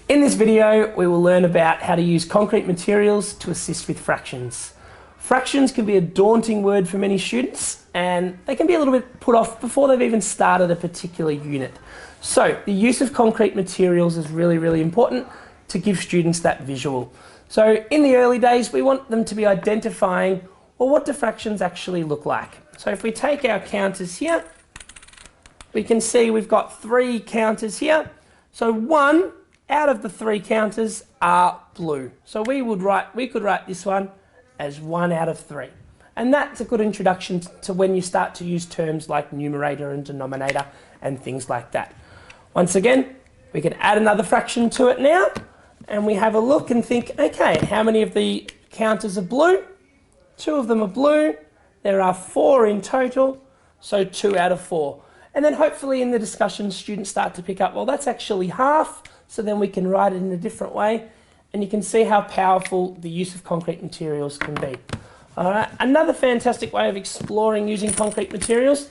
In this video, we will learn about how to use concrete materials to assist with fractions. Fractions can be a daunting word for many students, and they can be a little bit put off before they've even started a particular unit. So the use of concrete materials is really important to give students that visual. So in the early days, we want them to be identifying, well, what do fractions actually look like? So if we take our counters here, we can see we've got 3 counters here. So 1 out of the 3 counters are blue. So we could write this one as 1 out of 3. And that's a good introduction to when you start to use terms like numerator and denominator and things like that. Once again, we can add another fraction to it now, and we have a look and think, okay, how many of the counters are blue? 2 of them are blue. There are 4 in total, so 2 out of 4. And then hopefully in the discussion, students start to pick up, well, that's actually half, so then we can write it in a different way, and you can see how powerful the use of concrete materials can be. All right. Another fantastic way of exploring using concrete materials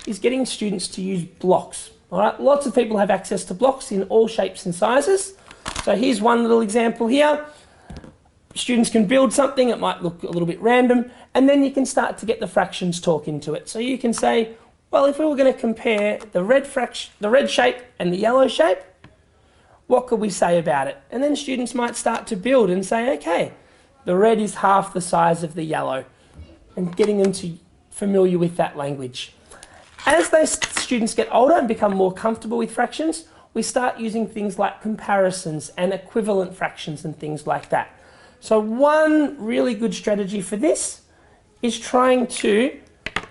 is getting students to use blocks. All right. Lots of people have access to blocks in all shapes and sizes. So here's one little example here. Students can build something, it might look a little bit random, and then you can start to get the fractions talk into it. So you can say, well, if we were going to compare the red shape and the yellow shape, what could we say about it? And then students might start to build and say, okay, the red is half the size of the yellow, and getting them to familiar with that language. As those students get older and become more comfortable with fractions, we start using things like comparisons and equivalent fractions and things like that. So one really good strategy for this is trying to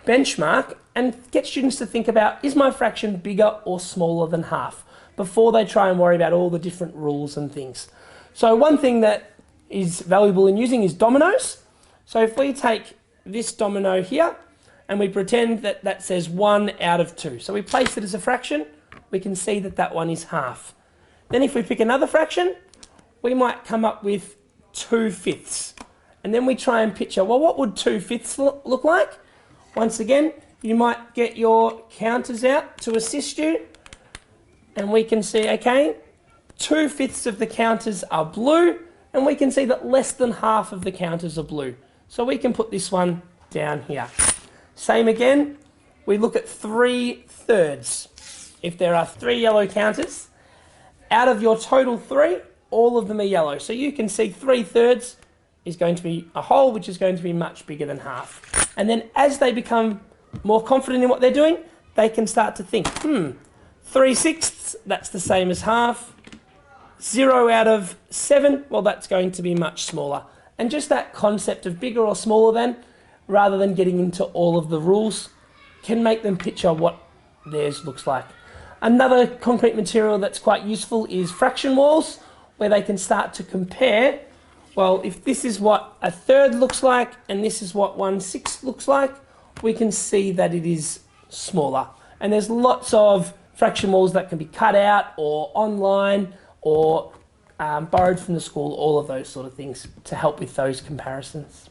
benchmark and get students to think about, is my fraction bigger or smaller than half, before they try and worry about all the different rules and things. So one thing that is valuable in using is dominoes. So if we take this domino here and we pretend that that says 1 out of 2. So we place it as a fraction, we can see that that one is half. Then if we pick another fraction, we might come up with 2/5. And then we try and picture, well, what would 2/5 look like? Once again, you might get your counters out to assist you, and we can see, okay, 2/5 of the counters are blue, and we can see that less than half of the counters are blue. So we can put this one down here. Same again, we look at 3/3. If there are 3 yellow counters, out of your total 3, all of them are yellow. So you can see 3/3 is going to be a whole, which is going to be much bigger than half. And then as they become more confident in what they're doing, they can start to think, 3/6, that's the same as half. 0 out of 7, well, that's going to be much smaller. And just that concept of bigger or smaller than, rather than getting into all of the rules, can make them picture what theirs looks like. Another concrete material that's quite useful is fraction walls, where they can start to compare, well, if this is what 1/3 looks like and this is what 1/6 looks like, we can see that it is smaller. And there's lots of fraction walls that can be cut out or online or borrowed from the school, all of those sort of things to help with those comparisons.